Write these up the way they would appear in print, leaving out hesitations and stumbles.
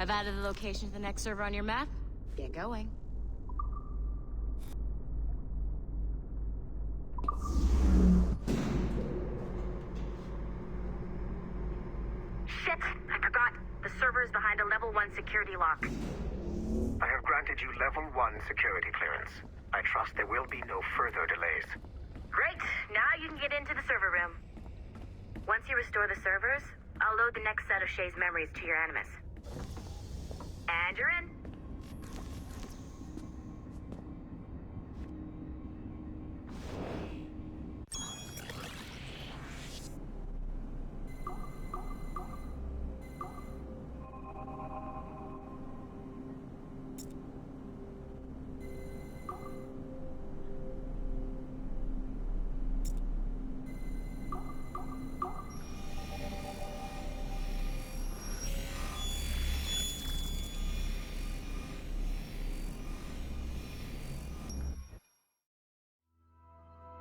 I've added the location to the next server on your map. Get going. Shit! I forgot. The server is behind a level 1 security lock. I have granted you level 1 security clearance. I trust there will be no further delays. Great! Now you can get into the server room. Once you restore the servers, I'll load the next set of Shay's memories to your Animus. And you're in.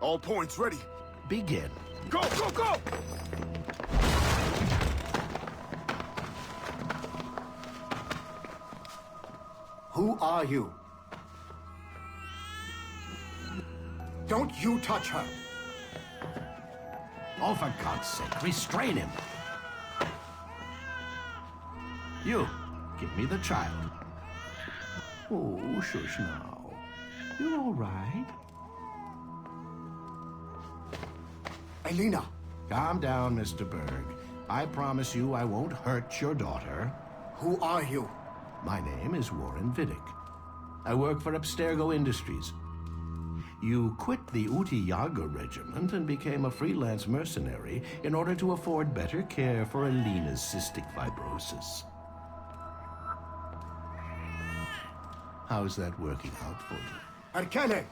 All points ready. Begin. Go, go, go! Who are you? Don't you touch her! Oh, for God's sake, restrain him. You, give me the child. Oh, shush now. You're all right. Elena! Calm down, Mr. Berg. I promise you I won't hurt your daughter. Who are you? My name is Warren Vidic. I work for Abstergo Industries. You quit the Uti Yaga regiment and became a freelance mercenary in order to afford better care for Elena's cystic fibrosis. How's that working out for you? Arkele!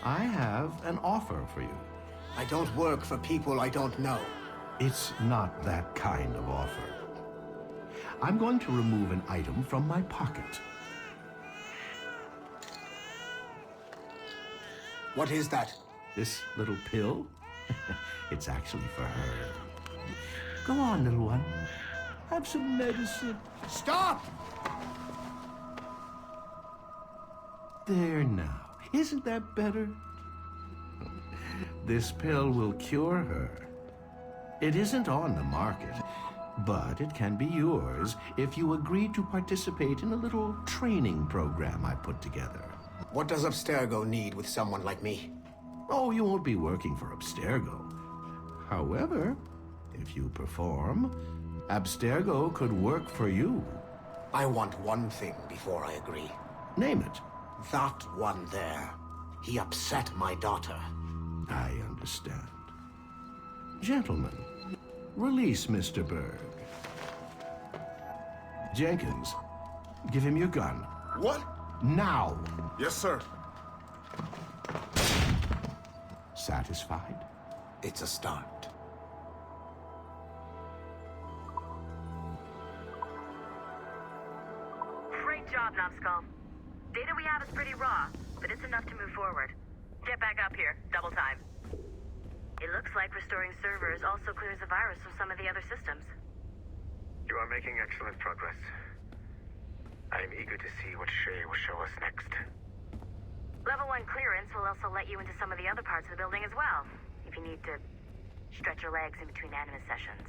I have an offer for you. I don't work for people I don't know. It's not that kind of offer. I'm going to remove an item from my pocket. What is that? This little pill? It's actually for her. Go on, little one. Have some medicine. Stop! There now. Isn't that better? This pill will cure her. It isn't on the market, but it can be yours if you agree to participate in a little training program I put together. What does Abstergo need with someone like me? Oh, you won't be working for Abstergo. However, if you perform, Abstergo could work for you. I want one thing before I agree. Name it. That one there. He upset my daughter. I understand. Gentlemen, release Mr. Berg. Jenkins, give him your gun. What? Now! Yes, sir. Satisfied? It's a start. Great job, Numbskull. Data we have is pretty raw, but it's enough to move forward. Get back up here. Double time. It looks like restoring servers also clears the virus from some of the other systems. You are making excellent progress. I am eager to see what Shay will show us next. Level 1 clearance will also let you into some of the other parts of the building as well, if you need to stretch your legs in between Animus sessions.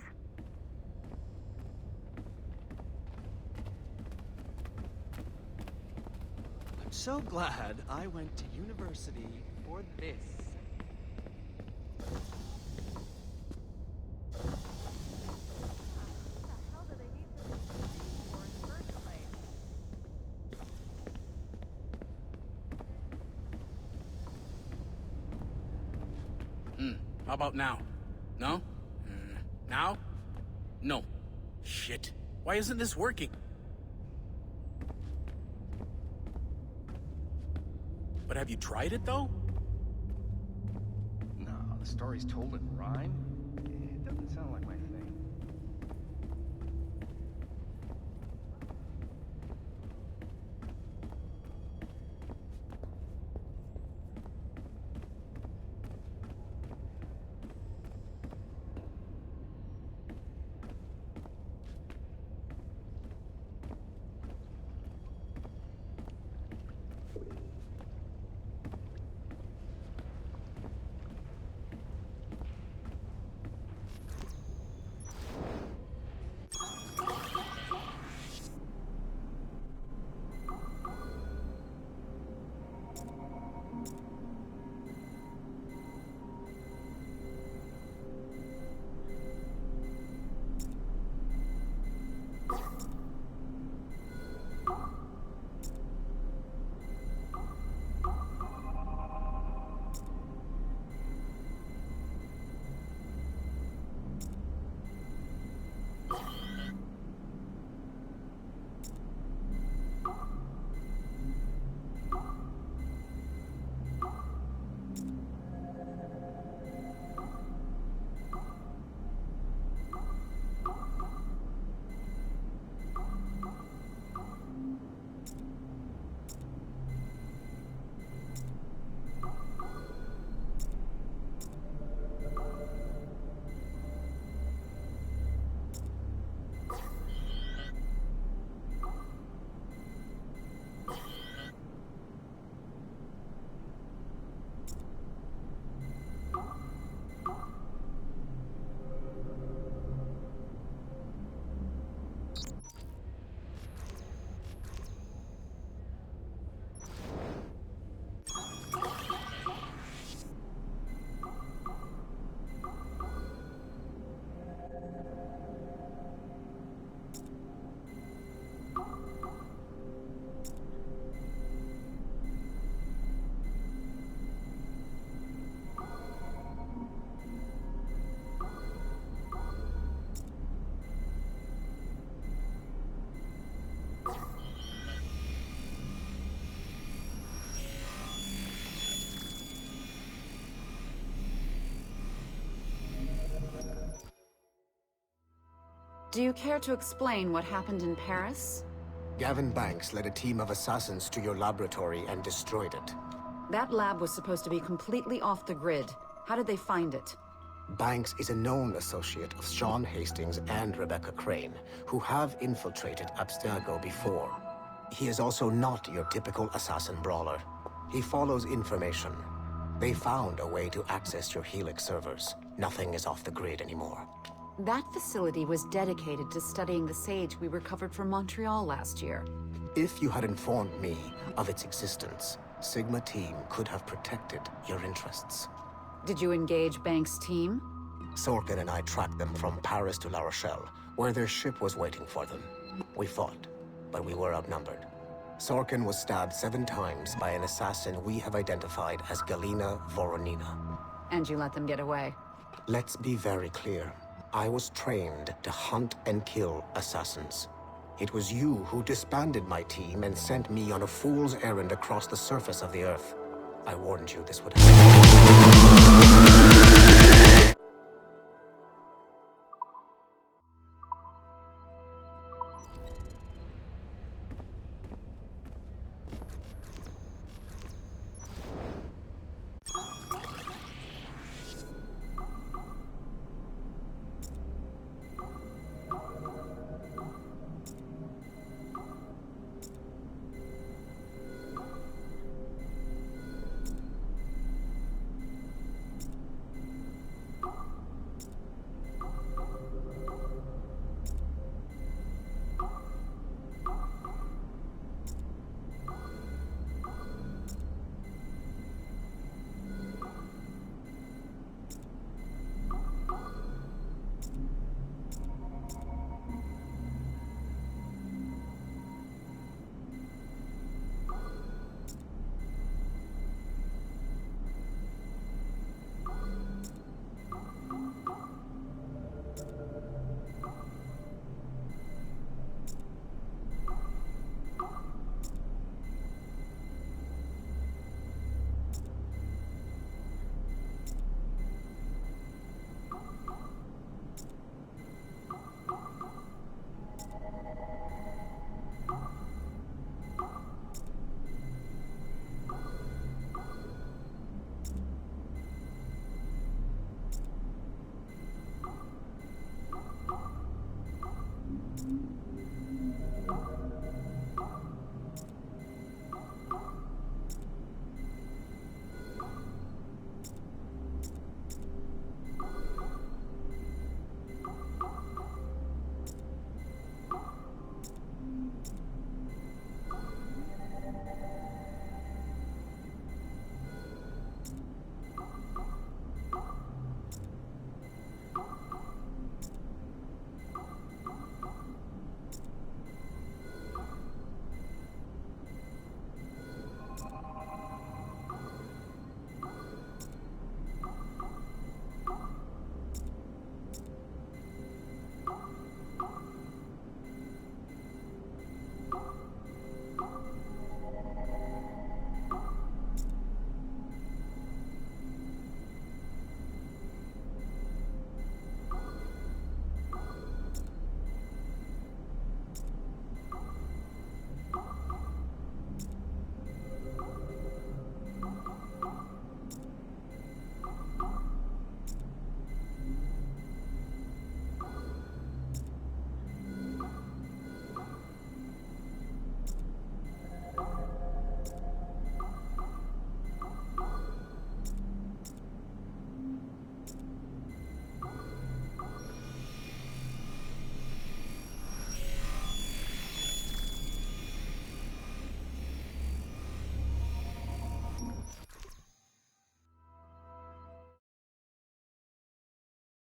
I'm so glad I went to university for this. How about now? No? Now? No. Shit. Why isn't this working? But have you tried it, though? No, the story's told in rhyme. It doesn't sound like my thing. Do you care to explain what happened in Paris? Gavin Banks led a team of assassins to your laboratory and destroyed it. That lab was supposed to be completely off the grid. How did they find it? Banks is a known associate of Sean Hastings and Rebecca Crane, who have infiltrated Abstergo before. He is also not your typical assassin brawler. He follows information. They found a way to access your Helix servers. Nothing is off the grid anymore. That facility was dedicated to studying the sage we recovered from Montreal last year. If you had informed me of its existence, Sigma team could have protected your interests. Did you engage Banks' team? Sorkin and I tracked them from Paris to La Rochelle, where their ship was waiting for them. We fought, but we were outnumbered. Sorkin was stabbed 7 times by an assassin we have identified as Galina Voronina. And you let them get away? Let's be very clear. I was trained to hunt and kill assassins. It was you who disbanded my team and sent me on a fool's errand across the surface of the Earth. I warned you this would happen.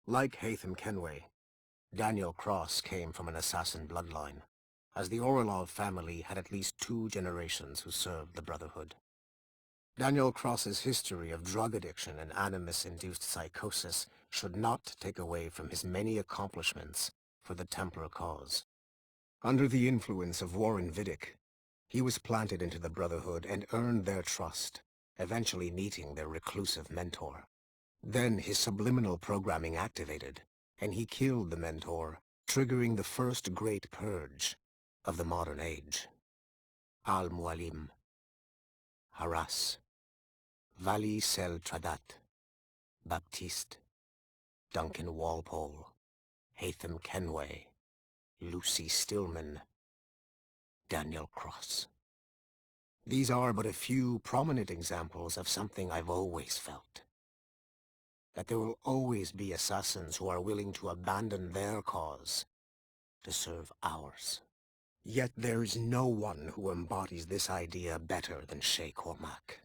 Like Hatham Kenway, Daniel Cross came from an assassin bloodline, as the Orlov family had at least 2 generations who served the Brotherhood. Daniel Cross's history of drug addiction and animus-induced psychosis should not take away from his many accomplishments for the Templar cause. Under the influence of Warren Vidic, he was planted into the Brotherhood and earned their trust, eventually meeting their reclusive mentor. Then his subliminal programming activated, and he killed the mentor triggering the first great purge of the modern age. Al-Mualim, Haras, Vali Sel Tradat, Baptiste, Duncan Walpole, Haytham Kenway, Lucy Stillman, Daniel Cross. These are but a few prominent examples of something I've always felt. That there will always be assassins who are willing to abandon their cause to serve ours. Yet there is no one who embodies this idea better than Shay Cormac.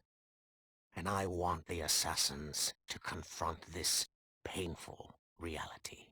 And I want the assassins to confront this painful reality.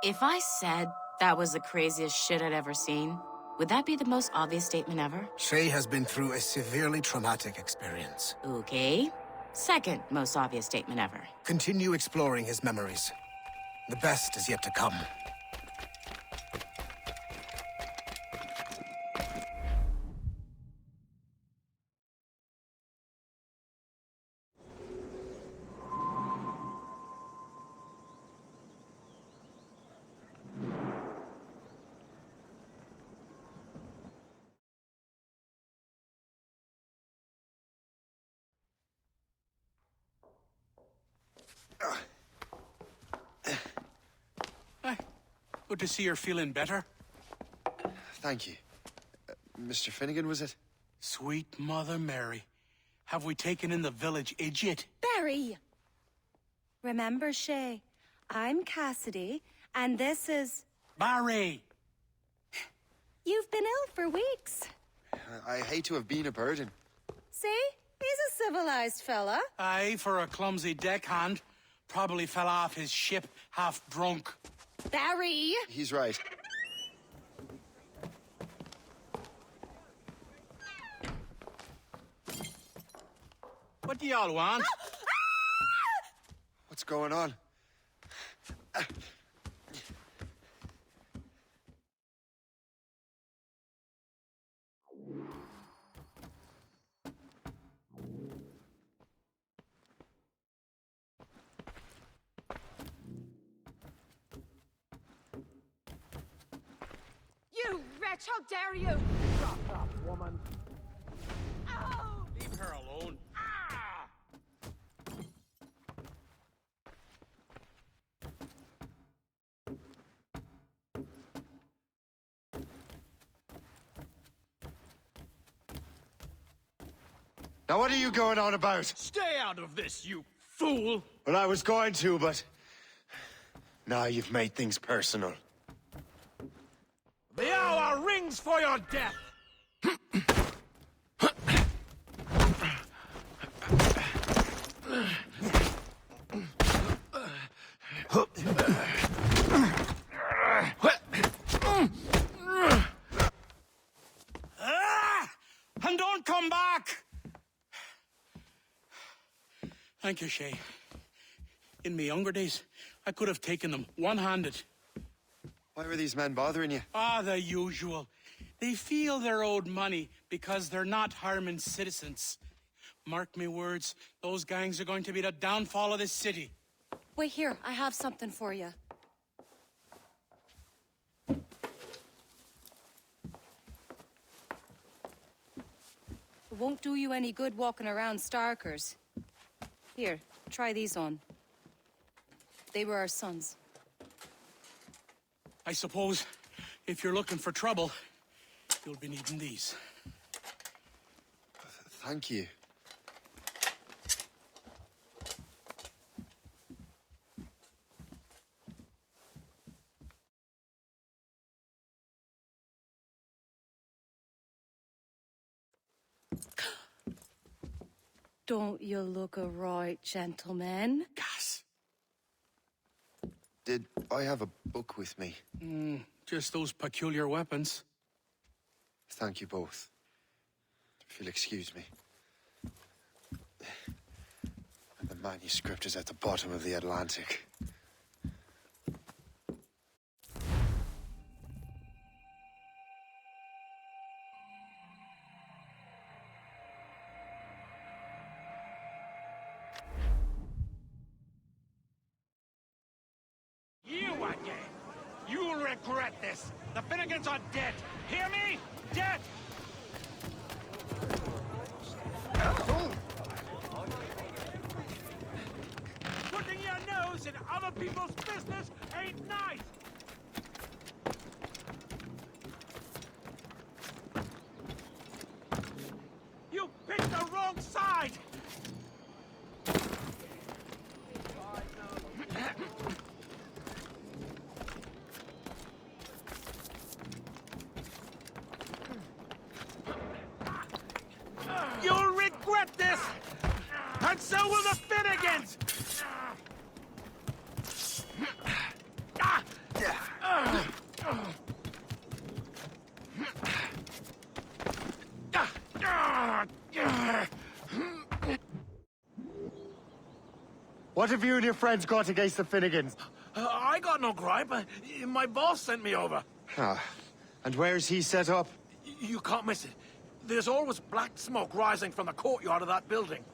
If I said that was the craziest shit I'd ever seen, would that be the most obvious statement ever? Shay has been through a severely traumatic experience. Okay. Second most obvious statement ever. Continue exploring his memories. The best is yet to come. Good to see you're feeling better. Thank you. Mr. Finnegan, was it? Sweet Mother Mary. Have we taken in the village idiot? Barry! Remember, Shay, I'm Cassidy, and this is... Barry! You've been ill for weeks. I hate to have been a burden. See? He's a civilized fella. Aye, for a clumsy deckhand. Probably fell off his ship half drunk. Barry! He's right. What do y'all want? What's going on? You wretch, how dare you! Shut up, woman. Ow! Leave her alone. Ah! Now what are you going on about? Stay out of this, you fool! Well, I was going to, but... Now you've made things personal. The hour rings for your death! And don't come back! Thank you, Shay. In my younger days, I could have taken them one-handed. Why were these men bothering you? Ah, the usual. They feel they're owed money because they're not harming citizens. Mark me words, those gangs are going to be the downfall of this city. Wait here, I have something for you. It won't do you any good walking around Starkers. Here, try these on. They were our sons. I suppose if you're looking for trouble, you'll be needing these. Thank you. Don't you look a right gentleman? Gas. Did I have a book with me? Just those peculiar weapons. Thank you both. If you'll excuse me. And the manuscript is at the bottom of the Atlantic. You again! You'll regret this! The Finnegans are dead! Hear me? Dead! Putting your nose in other people's business ain't nice! You picked the wrong side! You'll regret this! And so will the Finnegans! What have you and your friends got against the Finnegans? I got no gripe. My boss sent me over. Ah, and where's he set up? You can't miss it. There's always black smoke rising from the courtyard of that building.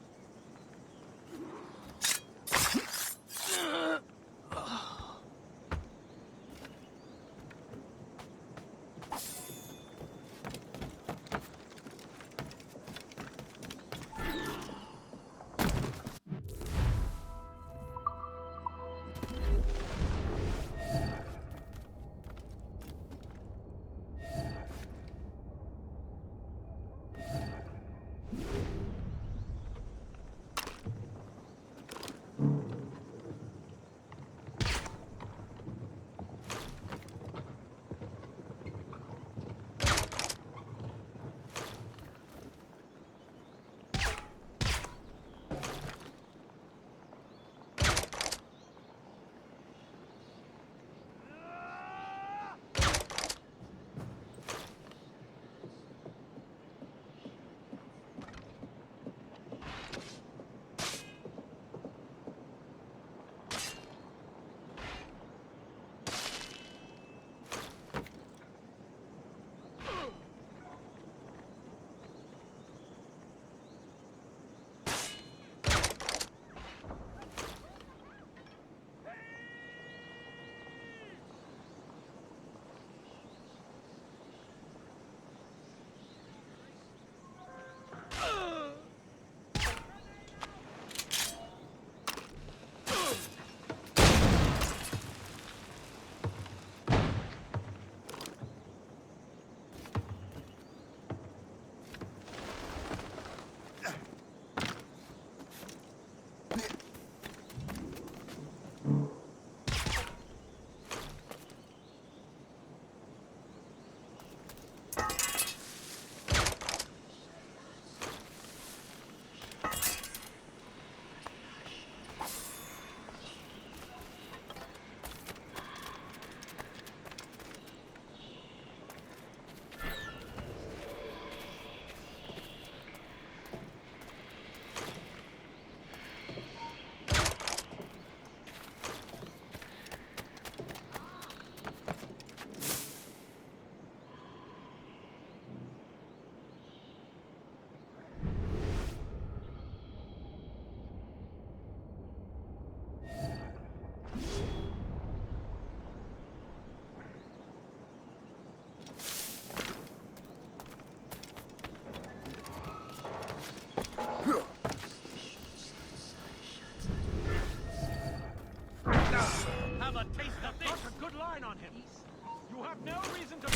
no reason to...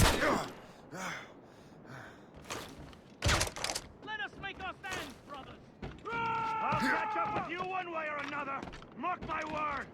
Let us make our stand, brothers! I'll catch up with you one way or another! Mark my word!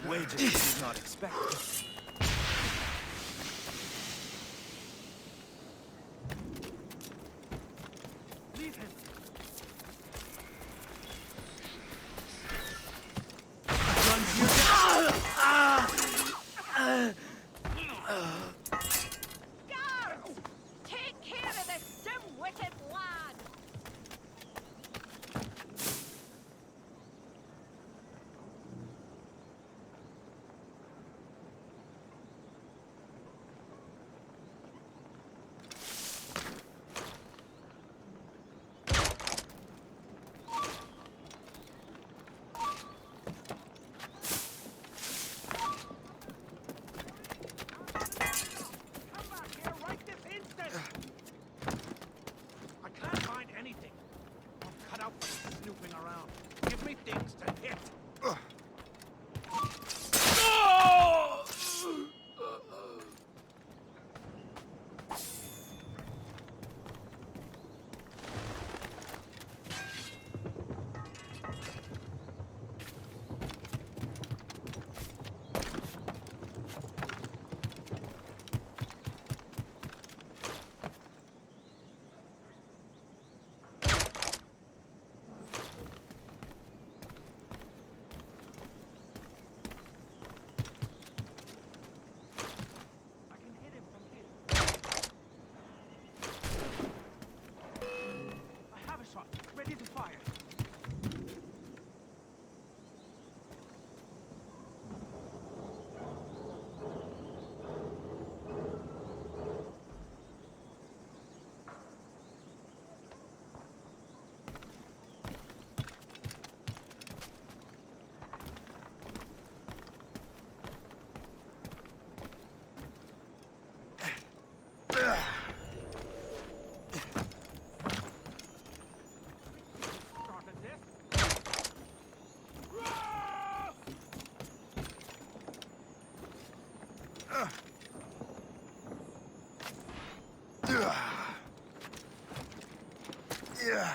Wages you did not expect. Leave him! Guards! Take care of this dim-witted lad! I can't find anything. I'm cut out for snooping around. Give me things to hit. Ready to fire. Yeah.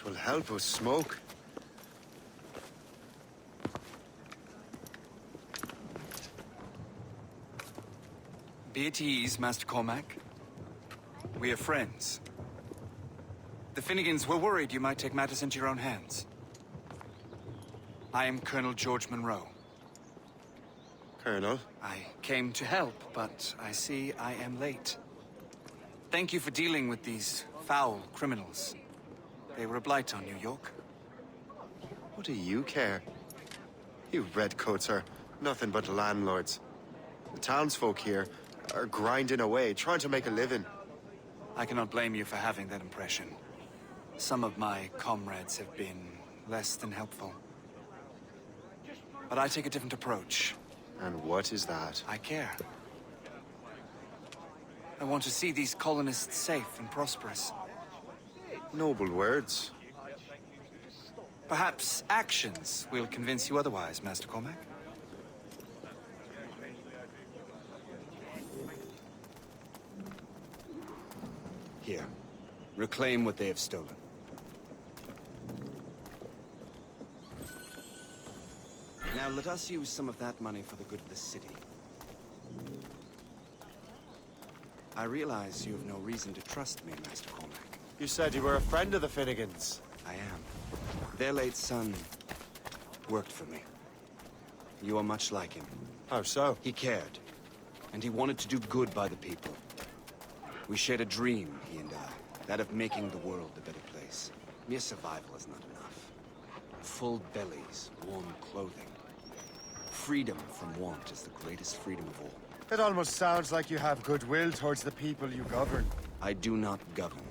will help us smoke. Be at ease, Master Cormac. We are friends. The Finnegans were worried you might take matters into your own hands. I am Colonel George Monroe. Colonel? I came to help, but I see I am late. Thank you for dealing with these foul criminals. They were a blight on New York. What do you care? You redcoats are nothing but landlords. The townsfolk here are grinding away, trying to make a living. I cannot blame you for having that impression. Some of my comrades have been less than helpful. But I take a different approach. And what is that? I care. I want to see these colonists safe and prosperous. Noble words. Perhaps actions will convince you otherwise, Master Cormac. Here. Reclaim what they have stolen. Now let us use some of that money for the good of the city. I realize you have no reason to trust me, Master Cormac. You said you were a friend of the Finnegans. I am. Their late son worked for me. You are much like him. How so? He cared, and he wanted to do good by the people. We shared a dream, he and I, that of making the world a better place. Mere survival is not enough. Full bellies, warm clothing. Freedom from want is the greatest freedom of all. It almost sounds like you have goodwill towards the people you govern. I do not govern,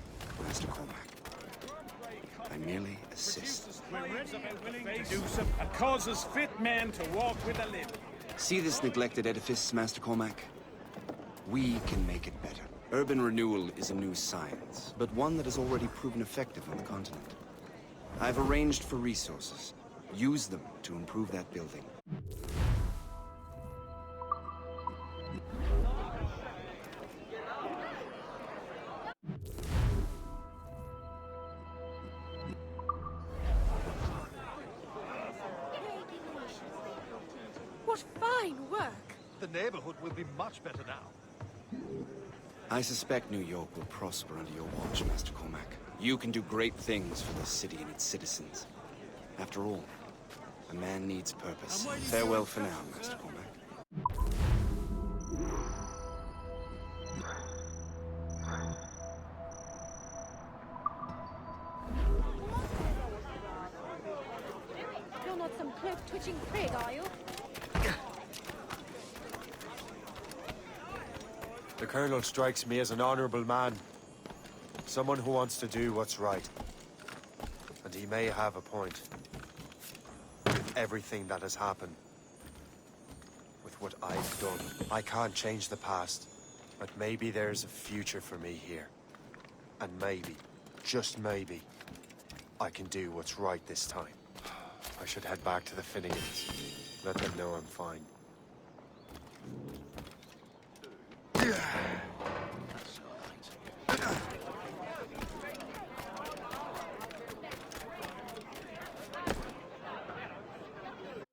Master Cormac. I merely assist. And causes fit men to walk with a limp. See this neglected edifice, Master Cormac? We can make it better. Urban renewal is a new science, but one that has already proven effective on the continent. I've arranged for resources. Use them to improve that building. What fine work! The neighborhood will be much better now. I suspect New York will prosper under your watch, Master Cormac. You can do great things for the city and its citizens. After all, a man needs purpose. Farewell for now, Master Cormac. You're not some cloak-twitching prig, are you? The Colonel strikes me as an honorable man. Someone who wants to do what's right. And he may have a point. With everything that has happened. With what I've done. I can't change the past. But maybe there's a future for me here. And maybe, just maybe, I can do what's right this time. I should head back to the Finnegans. Let them know I'm fine.